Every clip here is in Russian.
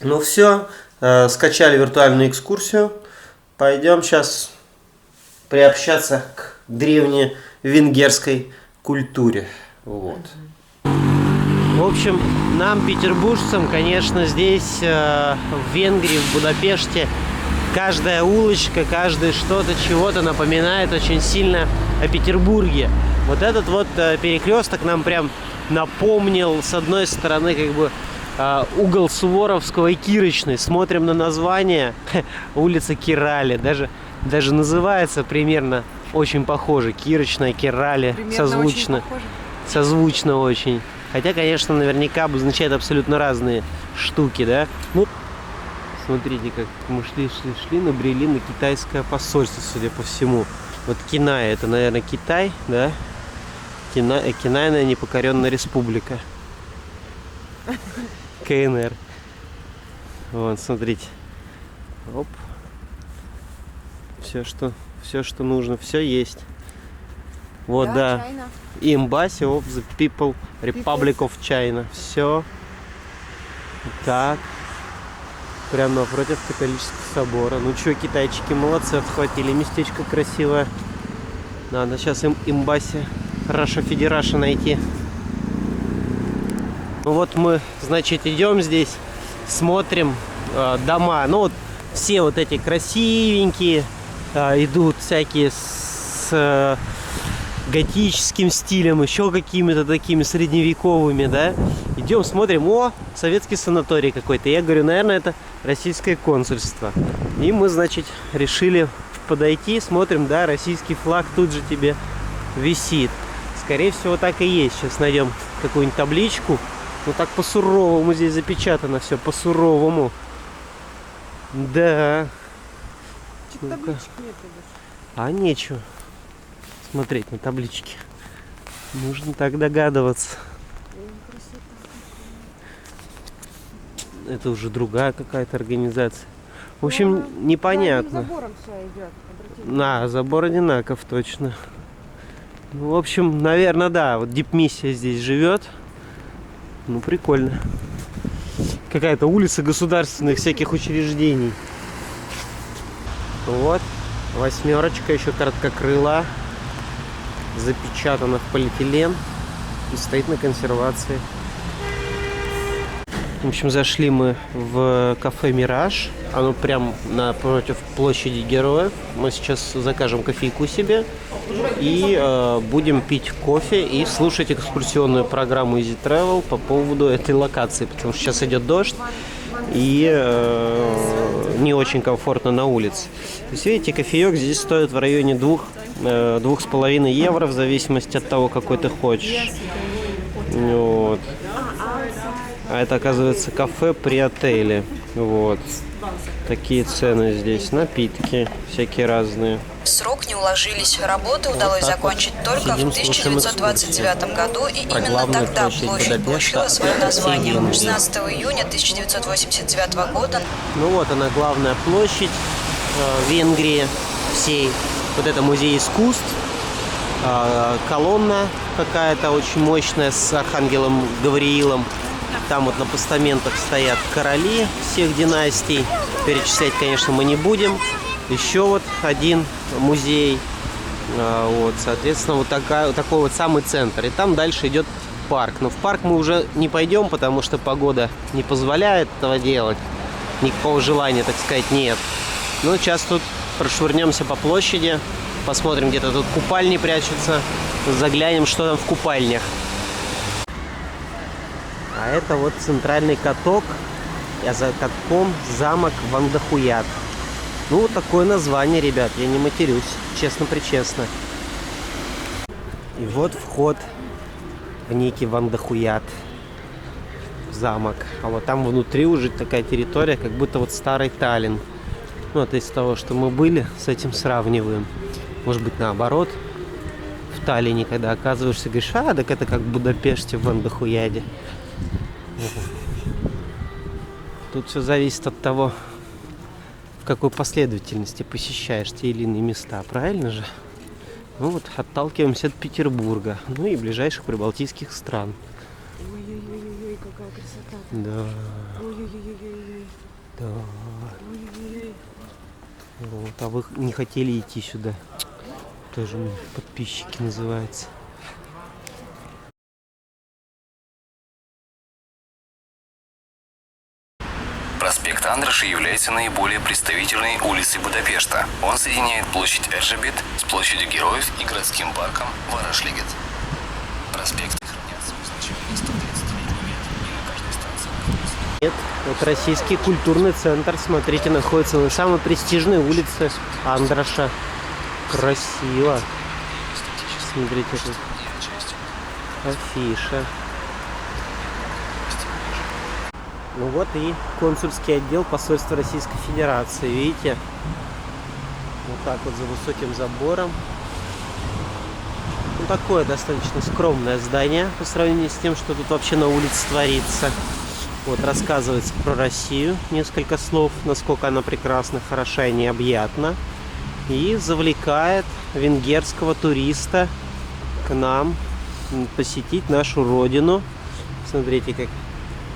Ну все, скачали виртуальную экскурсию. Пойдем сейчас приобщаться к древневенгерской культуре. Вот. В общем, нам, петербуржцам, конечно, здесь, в Венгрии, в Будапеште, каждая улочка, каждое что-то, чего-то напоминает очень сильно о Петербурге. Вот этот вот перекресток нам прям напомнил, с одной стороны, как бы угол Суворовского и Кирочной. Смотрим на название, улица Кирали, даже называется примерно очень похоже. Кирочная, Кирали, созвучно. Созвучно очень. Хотя, конечно, наверняка обозначает абсолютно разные штуки, да? Ну, смотрите, как мы шли, набрели на китайское посольство, судя по всему. Вот Кинай, это, наверное, Китай, да? Кинайная непокоренная республика. КНР. Вот, смотрите. Оп. Все, что нужно, все есть. Вот, да. Embassy of the People Republic of China. Все. Так. Прямо напротив католического собора. Ну что, китайчики молодцы, отхватили местечко красивое. Надо сейчас им Embassy Russia Federation найти. Ну вот мы, значит, идем здесь, смотрим дома. Ну вот все вот эти красивенькие, идут всякие с готическим стилем, еще какими-то такими средневековыми, да. Идем, смотрим, о, советский санаторий какой-то. Я говорю, наверное, это российское консульство. И мы, значит, решили подойти, смотрим, да, российский флаг тут же тебе висит. Скорее всего, так и есть. Сейчас найдем какую-нибудь табличку. Ну так по-суровому здесь запечатано все, по-суровому. Да. Табличек нет. А нечего смотреть на таблички. Нужно так догадываться. Это уже другая какая-то организация. В общем, непонятно. Забором все идет. Забор одинаков, точно. Ну, в общем, наверное, да. Вот дипмиссия здесь живет. Ну, прикольно. Какая-то улица государственных всяких учреждений. Вот. Восьмерочка, еще короткокрыла. Запечатана в полиэтилен. И стоит на консервации. В общем, зашли мы в кафе «Мираж». Оно прям напротив площади Героев. Мы сейчас закажем кофейку себе. И будем пить кофе и слушать экскурсионную программу Easy Travel по поводу этой локации. Потому что сейчас идет дождь. И не очень комфортно на улице. То есть, видите, кофеек здесь стоит в районе 2,5 евро, в зависимости от того, какой ты хочешь. Вот. А это, оказывается, кафе при отеле. Вот. Такие цены здесь. Напитки всякие разные. В срок не уложились. Работы удалось закончить только в 1929 году, и именно тогда площадь получила свое название. 16 июня 1989 года. Ну вот она, главная площадь Венгрии всей. Вот это музей искусств. Колонна какая-то очень мощная с архангелом Гавриилом. Там вот на постаментах стоят короли всех династий. Перечислять, конечно, мы не будем. Еще вот один музей. Вот, соответственно, вот такой вот самый центр. И там дальше идет парк. Но в парк мы уже не пойдем, потому что погода не позволяет этого делать. Никакого желания, так сказать, нет. Ну, сейчас тут прошвырнемся по площади. Посмотрим, где-то тут купальни прячутся. Заглянем, что там в купальнях. А это вот центральный каток, а за катком замок Вандахуят. Ну, вот такое название, ребят, я не матерюсь, честно-причестно. И вот вход в некий Вандахуят, замок. А вот там внутри уже такая территория, как будто вот старый Таллин. Ну, это из того, что мы были, с этим сравниваем. Может быть, наоборот. В Таллине, когда оказываешься, говоришь, так это как в Будапеште, в Вандахуяде. Тут все зависит от того, в какой последовательности посещаешь те или иные места, правильно же? Ну вот, отталкиваемся от Петербурга, ну и ближайших прибалтийских стран. Ой-ой-ой, какая красота. Да, Ой-ой-ой-ой-ой. да. Ой-ой-ой. Вот, а вы не хотели идти сюда? Тоже подписчики называются. Проспект Андраша является наиболее представительной улицей Будапешта. Он соединяет площадь Эржебет с площадью Героев и городским парком Варашлигет. Проспект сохраняет свою значимость 130-летний век, и на каждой станции находится... Нет, вот Российский культурный центр, смотрите, находится на самой престижной улице Андраша. Красиво. Смотрите, тут афиша. Ну вот и консульский отдел посольства Российской Федерации, видите? Вот так вот за высоким забором. Ну такое достаточно скромное здание по сравнению с тем, что тут вообще на улице творится. Вот рассказывается про Россию, несколько слов, насколько она прекрасна, хороша и необъятна. И завлекает венгерского туриста к нам посетить нашу родину. Смотрите, как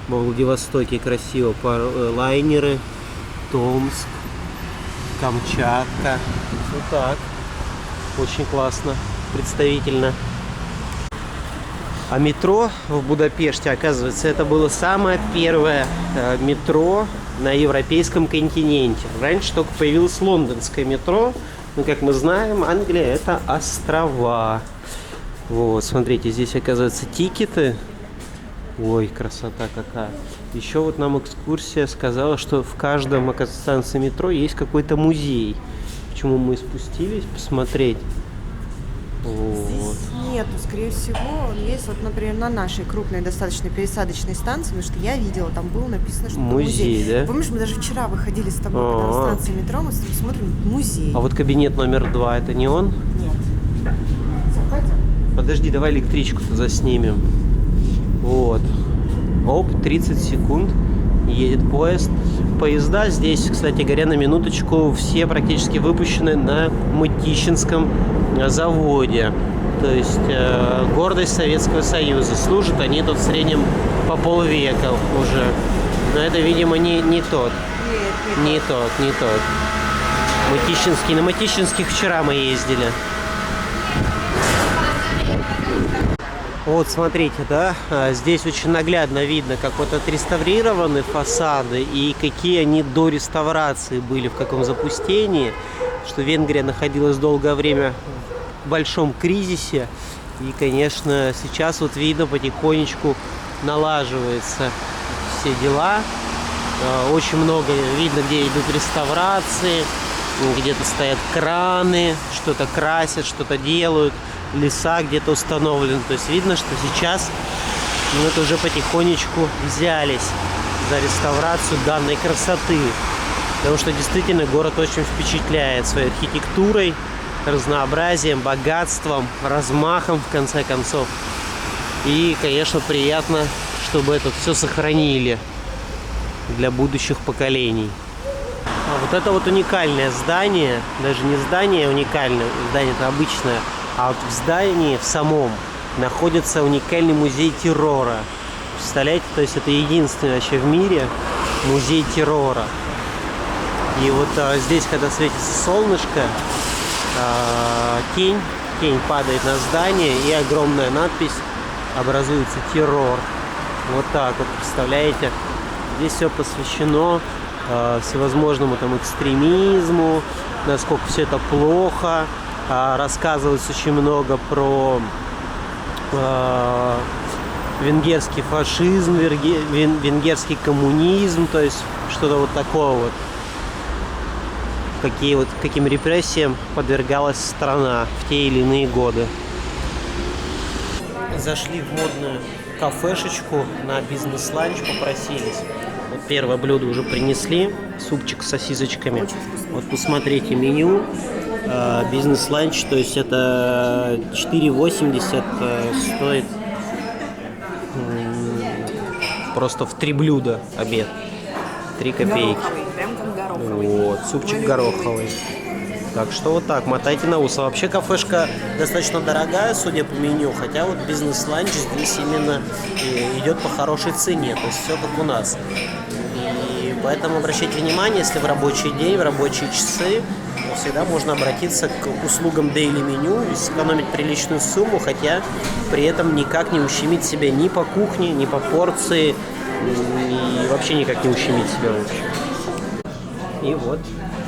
во Владивостоке красиво, лайнеры, Томск, Камчатка. Вот так. Очень классно, представительно. А метро в Будапеште, оказывается, это было самое первое метро на европейском континенте. Раньше только появилось лондонское метро. Но, как мы знаем, Англия — это острова. Вот, смотрите, здесь, оказывается, тикеты. Ой, красота какая. Еще вот нам экскурсия сказала, что в каждом, оказывается, станции метро есть какой-то музей. Почему мы спустились посмотреть? Вот. Здесь нету, скорее всего, он есть, вот, например, на нашей крупной достаточно пересадочной станции, потому что я видела, там было написано, что Музей, да? Помнишь, мы даже вчера выходили с тобой, когда на станции метро, мы смотрим музей. А вот кабинет номер 2, это не он? Нет. Заходим. Подожди, давай электричку-то заснимем. Вот. Оп, 30 секунд. Едет поезд. Поезда здесь, кстати говоря, на минуточку, все практически выпущены на Мытищинском заводе. То есть гордость Советского Союза. Служат они тут в среднем по полвека уже. Но это, видимо, не тот. Нет, Не тот. Мытищинский. На Мытищинских вчера мы ездили. Вот, смотрите, да, здесь очень наглядно видно, как вот отреставрированы фасады и какие они до реставрации были, в каком запустении, что Венгрия находилась долгое время в большом кризисе. И, конечно, сейчас вот видно, потихонечку налаживаются все дела. Очень много видно, где идут реставрации, где-то стоят краны, что-то красят, что-то делают. Леса где-то установлены. То есть видно, что сейчас это уже потихонечку взялись за реставрацию данной красоты. Потому что действительно город очень впечатляет своей архитектурой, разнообразием, богатством, размахом, в конце концов. И, конечно, приятно, чтобы это все сохранили для будущих поколений. А вот это вот уникальное здание, даже не здание уникальное, здание это обычное, а вот в здании в самом находится уникальный музей террора. Представляете, то есть это единственный вообще в мире музей террора. И вот здесь, когда светится солнышко, тень падает на здание, и огромная надпись образуется «Террор». Вот так вот, представляете? Здесь все посвящено всевозможному там экстремизму, насколько все это плохо. Рассказывается очень много про венгерский фашизм, венгерский коммунизм, то есть что-то вот такое вот. Каким репрессиям подвергалась страна в те или иные годы. Зашли в модную кафешечку на бизнес-ланч, попросились. Вот первое блюдо уже принесли, супчик с сосисочками. Вот посмотрите меню. Бизнес-ланч, то есть это 4,80 стоит просто в 3 блюда обед. 3 копейки. Гороховый, прям как гороховый. Вот, супчик гороховый. Так что вот так, мотайте на ус. А вообще кафешка достаточно дорогая, судя по меню, хотя вот бизнес-ланч здесь именно идет по хорошей цене, то есть все как у нас. И поэтому обращайте внимание, если в рабочий день, в рабочие часы, то всегда можно обратиться к услугам Daily Menu и сэкономить приличную сумму, хотя при этом никак не ущемить себя ни по кухне, ни по порции, и вообще никак не ущемить себя в общем. И вот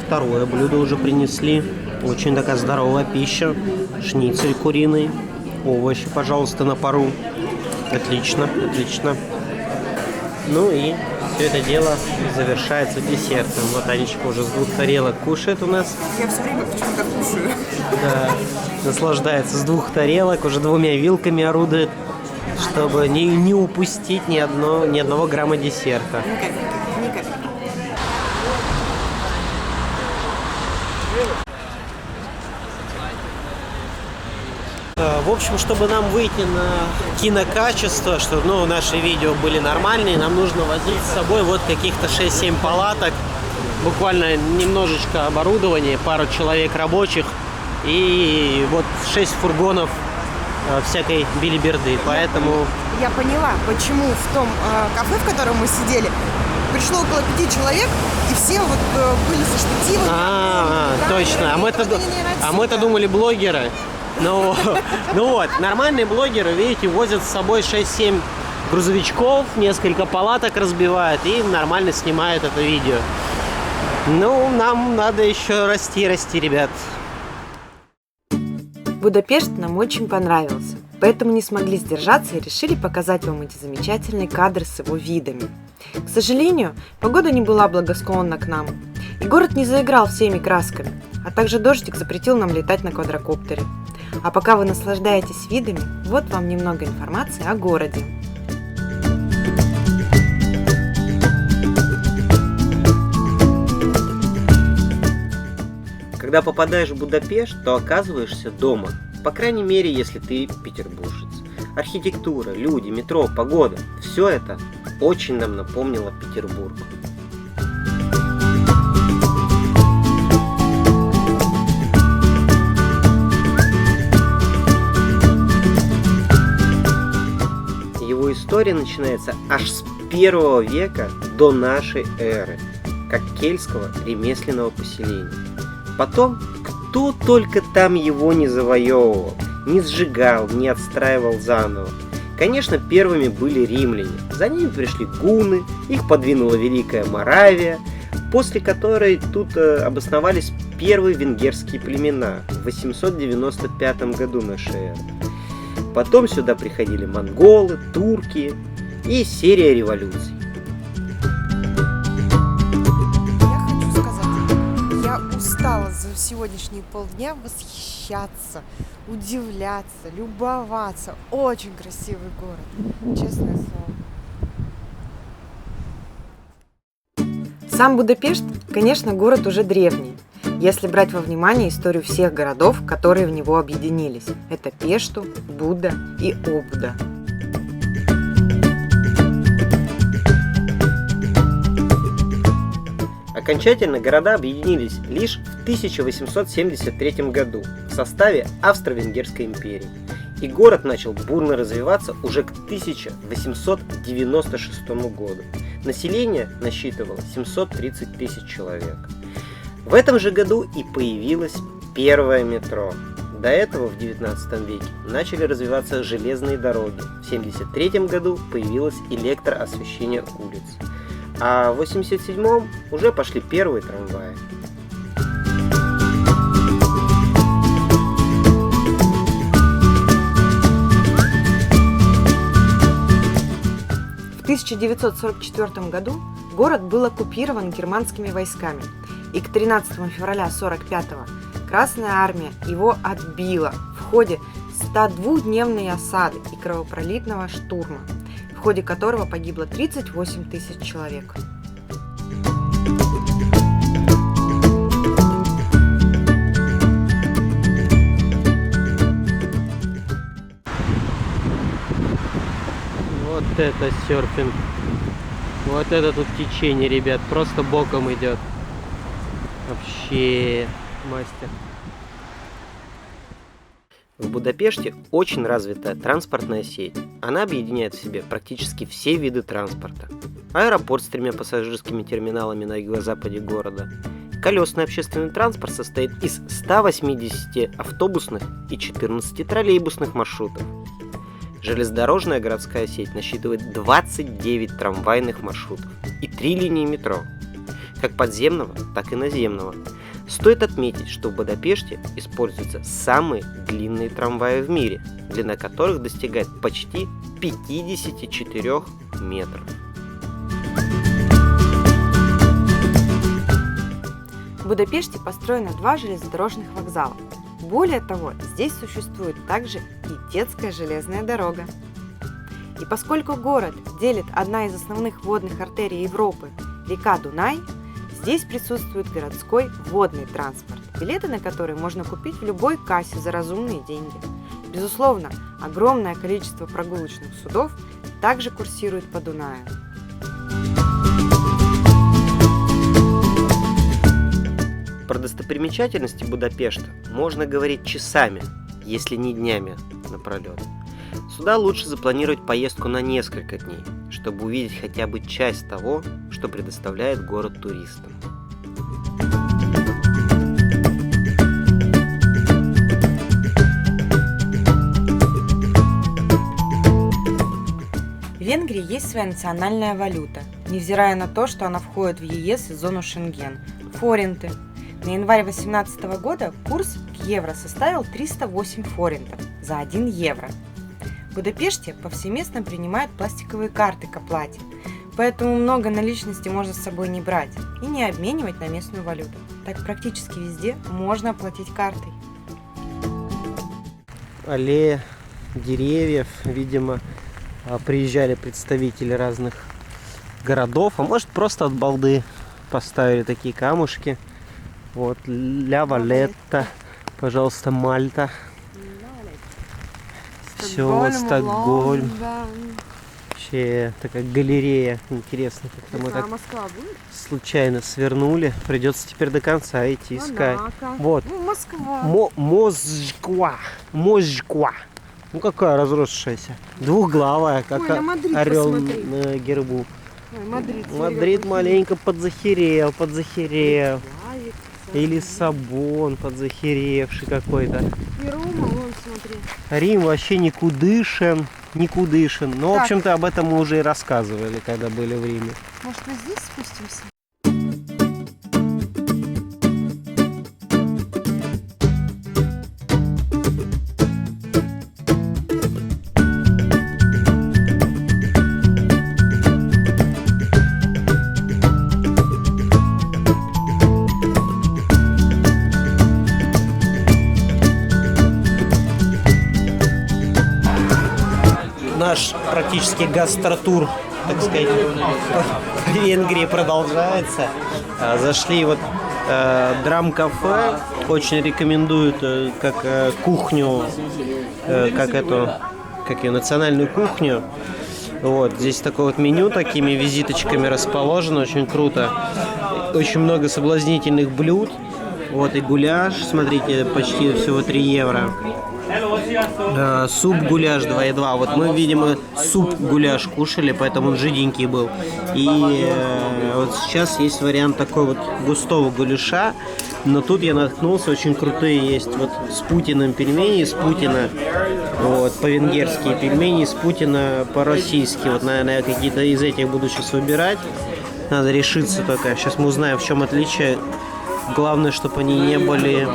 второе блюдо уже принесли. Очень такая здоровая пища. Шницель куриный. Овощи, пожалуйста, на пару. Отлично, отлично. Ну и все это дело завершается десертом. Вот Анечка уже с 2 тарелок кушает у нас. Я все время почему-то кушаю. Да, наслаждается с 2 тарелок, уже 2 вилками орудует, чтобы не упустить ни одного грамма десерта. Ни капельки, ни капельки. В общем, чтобы нам выйти на кинокачество, чтобы наши видео были нормальные, нам нужно возить с собой вот каких-то 6-7 палаток, буквально немножечко оборудования, пару человек рабочих и вот 6 фургонов всякой билиберды. Поэтому... Я поняла, почему в том кафе, в котором мы сидели, пришло около 5 человек, и все вот были со штативами. Точно. А мы-то думали блогеры. Ну вот, нормальные блогеры, видите, возят с собой 6-7 грузовичков, несколько палаток разбивают и нормально снимают это видео. Ну, нам надо еще расти, ребят. Будапешт нам очень понравился, поэтому не смогли сдержаться и решили показать вам эти замечательные кадры с его видами. К сожалению, погода не была благосклонна к нам, и город не заиграл всеми красками, а также дождик запретил нам летать на квадрокоптере. А пока вы наслаждаетесь видами, вот вам немного информации о городе. Когда попадаешь в Будапешт, то оказываешься дома. По крайней мере, если ты петербуржец. Архитектура, люди, метро, погода – все это очень нам напомнило Петербург. Его история начинается аж с 1 века до нашей эры, как кельтского ремесленного поселения. Потом, кто только там его не завоевывал, не сжигал, не отстраивал заново. Конечно, первыми были римляне, за ними пришли гунны, их подвинула Великая Моравия, после которой тут обосновались первые венгерские племена в 895 году нашей эры. Потом сюда приходили монголы, турки и серия революций. Я хочу сказать, я устала за сегодняшние полдня восхищаться, удивляться, любоваться. Очень красивый город, честное слово. Сам Будапешт, конечно, город уже древний, если брать во внимание историю всех городов, которые в него объединились. Это Пешту, Буда и Обуда. Окончательно города объединились лишь в 1873 году в составе Австро-Венгерской империи. И город начал бурно развиваться уже к 1896 году. Население насчитывало 730 тысяч человек. В этом же году и появилось первое метро. До этого в 19 веке начали развиваться железные дороги. В 1973 году появилось электроосвещение улиц. А в 1987 уже пошли первые трамваи. В 1944 году город был оккупирован германскими войсками, и к 13 февраля 1945-го Красная Армия его отбила в ходе 102-дневной осады и кровопролитного штурма, в ходе которого погибло 38 тысяч человек. Вот это серфинг. Вот это тут течение, ребят. Просто боком идет. Вообще. мастер. В Будапеште очень развитая транспортная сеть. Она объединяет в себе практически все виды транспорта. Аэропорт с 3 пассажирскими терминалами на юго-западе города. Колесный общественный транспорт состоит из 180 автобусных и 14 троллейбусных маршрутов. Железнодорожная городская сеть насчитывает 29 трамвайных маршрутов и 3 линии метро, как подземного, так и наземного. Стоит отметить, что в Будапеште используются самые длинные трамваи в мире, длина которых достигает почти 54 метров. В Будапеште построено 2 железнодорожных вокзала. Более того, здесь существует также и детская железная дорога. И поскольку город делит одна из основных водных артерий Европы – река Дунай, здесь присутствует городской водный транспорт, билеты на который можно купить в любой кассе за разумные деньги. Безусловно, огромное количество прогулочных судов также курсирует по Дунаю. Про достопримечательности Будапешта можно говорить часами, если не днями напролет. Сюда лучше запланировать поездку на несколько дней, чтобы увидеть хотя бы часть того, что предоставляет город туристам. В Венгрии есть своя национальная валюта, невзирая на то, что она входит в ЕС и зону Шенген – форинты. На январь 2018 года курс к евро составил 308 форинтов за 1 евро. В Будапеште повсеместно принимают пластиковые карты к оплате, поэтому много наличности можно с собой не брать и не обменивать на местную валюту. Так практически везде можно оплатить картой. Аллея деревьев, видимо, приезжали представители разных городов, а может просто от балды поставили такие камушки. Вот, Ля Валетта, пожалуйста, Мальта. Все, вот Стокгольм. Вообще такая галерея. Интересно, как мы так случайно свернули. Придется теперь до конца идти искать. Вот. Москва. Москва. Ну какая разросшаяся. Двухглавая, как Ой, Мадрид орел посмотри. на гербу. Ой, Мадрид. Мадрид маленько подзахерел. И Лиссабон подзахеревший какой-то. И Рома, вон, смотри. Рим вообще никудышен. Ну, в общем-то, об этом мы уже и рассказывали, когда были в Риме. Может, мы здесь спустимся? Наш практически гастротур, так сказать, по Венгрии продолжается. Зашли вот драм-кафе, очень рекомендуют как кухню, как ее национальную кухню. Вот, здесь такое вот меню, такими визиточками расположено, очень круто. Очень много соблазнительных блюд. Вот и гуляш, смотрите, почти всего 3 евро. Суп-гуляш 2,2. Вот мы, видимо, суп-гуляш кушали, поэтому он жиденький был. И вот сейчас есть вариант такой вот густого гуляша. Но тут я наткнулся, очень крутые есть вот с Путиным пельмени, с Путина, вот, по-венгерски пельмени, с Путина по-российски. Вот, наверное, какие-то из этих буду сейчас выбирать. Надо решиться только. Сейчас мы узнаем, в чем отличие. Главное, чтобы они не были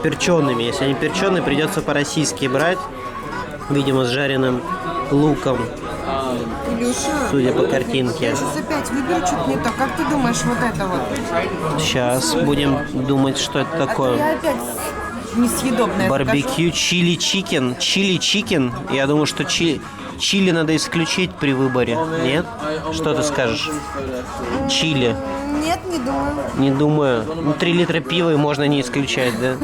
перчеными. Если они перченые, придется по-российски брать. Видимо, с жареным луком. Илюша, Судя по картинке. я сейчас опять выберу что-то не то. Как ты думаешь, вот это вот? Сейчас будем думать, что это такое. Я опять несъедобное Барбекю, чили-чикен. Чили-чикен. Я думаю, что чили надо исключить при выборе. Нет? Что ты скажешь? Чили. скажу. Нет, не думаю. Не думаю. Ну, 3 литра пива и можно не исключать, да?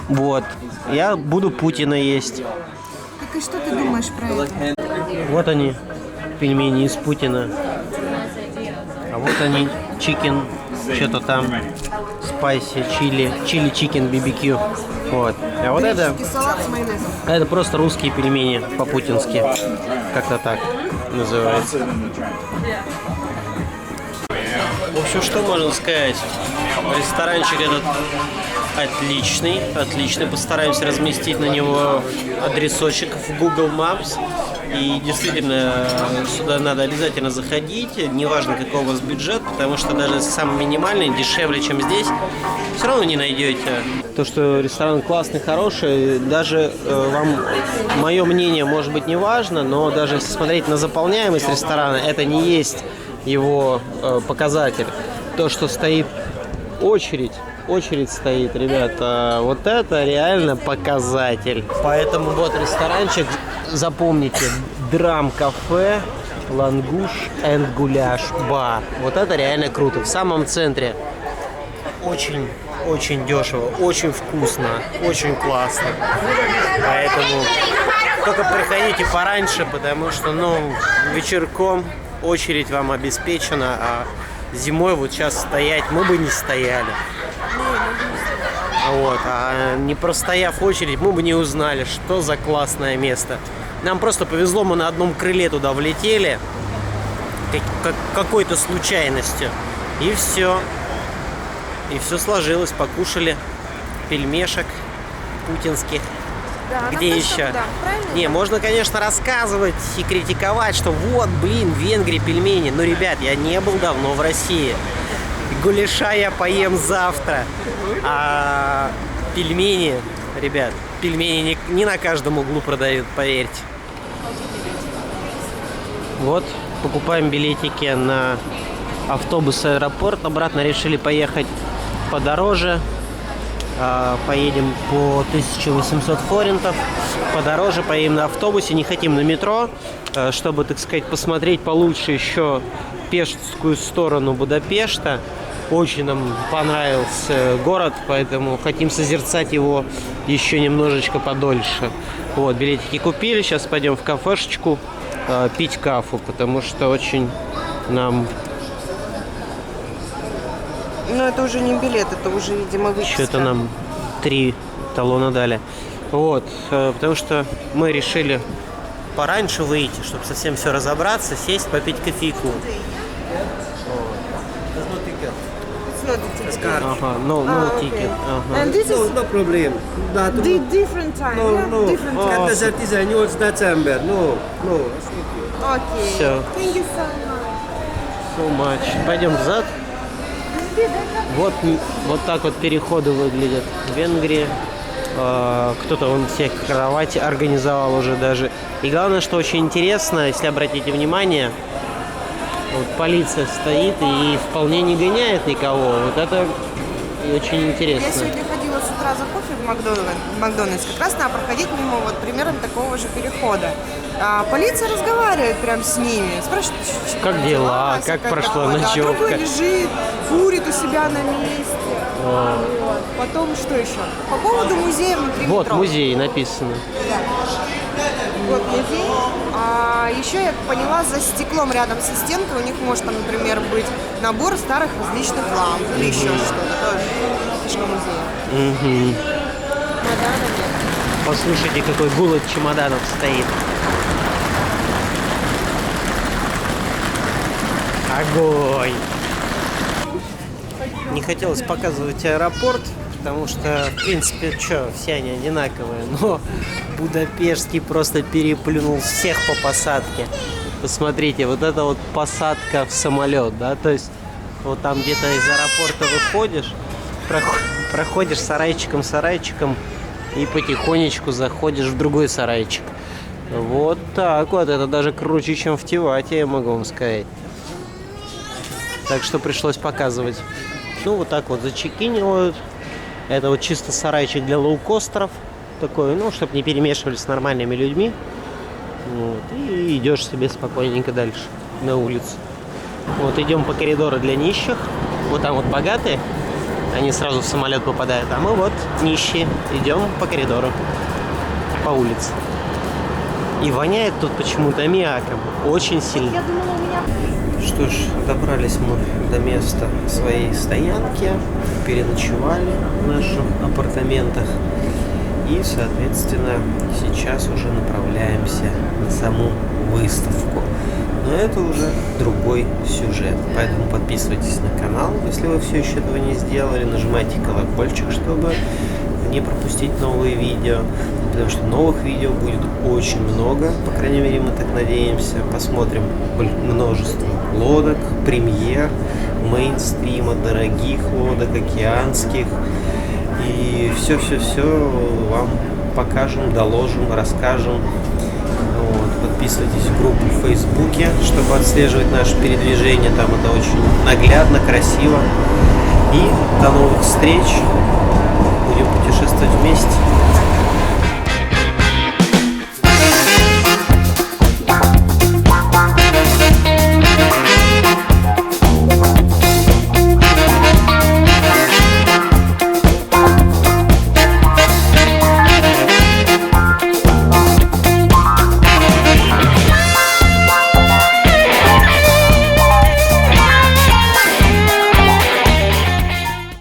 Вот. Я буду Путина есть. Так и что ты думаешь про это? Вот они, пельмени из Путина. А вот они, чикен что-то там спайси, чили чикен BBQ. Вот. А вот это Салат с майонезом. это просто русские пельмени по-путински. Как-то так называется. В общем, что можно сказать? Ресторанчик этот отличный. Постараемся разместить на него адресочек в Google Maps. И действительно, сюда надо обязательно заходить, неважно какой у вас бюджет, потому что даже самый минимальный, дешевле, чем здесь, все равно не найдете. То, что ресторан классный, хороший, даже вам мое мнение может быть не важно, но даже если смотреть на заполняемость ресторана, это не есть его показатель. То, что стоит очередь стоит, ребята, вот это реально показатель. Поэтому вот ресторанчик, запомните, драм-кафе, лангуш энд гуляш бар. Вот это реально круто. В самом центре. Очень дешево, очень вкусно, очень классно. Поэтому только приходите пораньше, потому что, вечерком очередь вам обеспечена, а зимой вот сейчас стоять мы бы не стояли. Вот, а не простояв очередь, мы бы не узнали, что за классное место. Нам просто повезло, мы на одном крыле туда влетели, какой-то случайностью, и все. И все сложилось, покушали пельмешек путинских. Да, где еще? Да, не, можно, конечно, рассказывать и критиковать, что вот, в Венгрии пельмени. Но, ребят, я не был давно в России. Гуляша я поем завтра. А пельмени, ребят, пельмени не на каждом углу продают, поверьте. Вот, покупаем билетики на автобус аэропорт. Обратно решили поехать подороже. Поедем по 1800 форинтов. Подороже поедем на автобусе. Не хотим на метро, чтобы, так сказать, посмотреть получше еще пешскую сторону Будапешта. Очень нам понравился город, поэтому хотим созерцать его еще немножечко подольше. Вот, билетики купили. Сейчас пойдем в кафешечку пить кафу, потому что очень нам... Ну, это уже не билет, это уже, видимо, выписка. Что-то нам 3 талона дали. Вот, потому что мы решили пораньше выйти, чтобы совсем все разобраться, сесть, попить кофейку. Ага, no ticket. Ага. And this is No problem. different time. Different time. Kata it's December. No. Okay. Все. Thank you so much. So much. Пойдем взад. Вот так вот переходы выглядят в Венгрии. Кто-то вон все кровати организовал уже даже. И главное, что очень интересно, если обратите внимание, вот полиция стоит и вполне не гоняет никого. Вот это очень интересно. Я сегодня ходила с утра за кофе в Макдональдс. Как раз надо проходить мимо вот примерно такого же перехода. Полиция разговаривает прям с ними, спрашивает, как дела, как прошла ночевка. Другой лежит, курит у себя на месте. Вот. Потом что еще? По поводу музея внутри метро. Вот музей написано. Да. Вот музей. Еще я поняла, за стеклом рядом со стенкой у них может там, например, быть набор старых различных ламп или еще что-то. Тоже фишка музея. Угу. Послушайте, какой гул от чемоданов стоит. Огонь! Не хотелось показывать аэропорт, потому что, в принципе, все они одинаковые, но Будапештский просто переплюнул всех по посадке. Посмотрите, вот это вот посадка в самолет, да, то есть вот там где-то из аэропорта выходишь, проходишь сарайчиком и потихонечку заходишь в другой сарайчик. Вот так вот, это даже круче, чем в Тивате, я могу вам сказать. Так что пришлось показывать. Ну, вот так вот зачекинивают. Это вот чисто сарайчик для лоукостеров. Такой, ну, чтобы не перемешивались с нормальными людьми. Вот, и идешь себе спокойненько дальше на улицу. Вот идем по коридору для нищих. Вот там вот богатые, они сразу в самолет попадают. А мы вот нищие идем по коридору, по улице. И воняет тут почему-то аммиаком. Очень сильно. Что ж, добрались мы до места своей стоянки, переночевали в наших апартаментах и, соответственно, сейчас уже направляемся на саму выставку. Но это уже другой сюжет, поэтому подписывайтесь на канал, если вы все еще этого не сделали, нажимайте колокольчик, чтобы не пропустить новые видео, потому что новых видео будет очень много, по крайней мере мы так надеемся. Посмотрим множество лодок, премьер, мейнстрима, дорогих лодок, океанских, и все-все-все вам покажем, доложим, расскажем. Вот. Подписывайтесь в группу в Фейсбуке, чтобы отслеживать наше передвижение, там это очень наглядно, красиво. И до новых встреч, будем путешествовать вместе.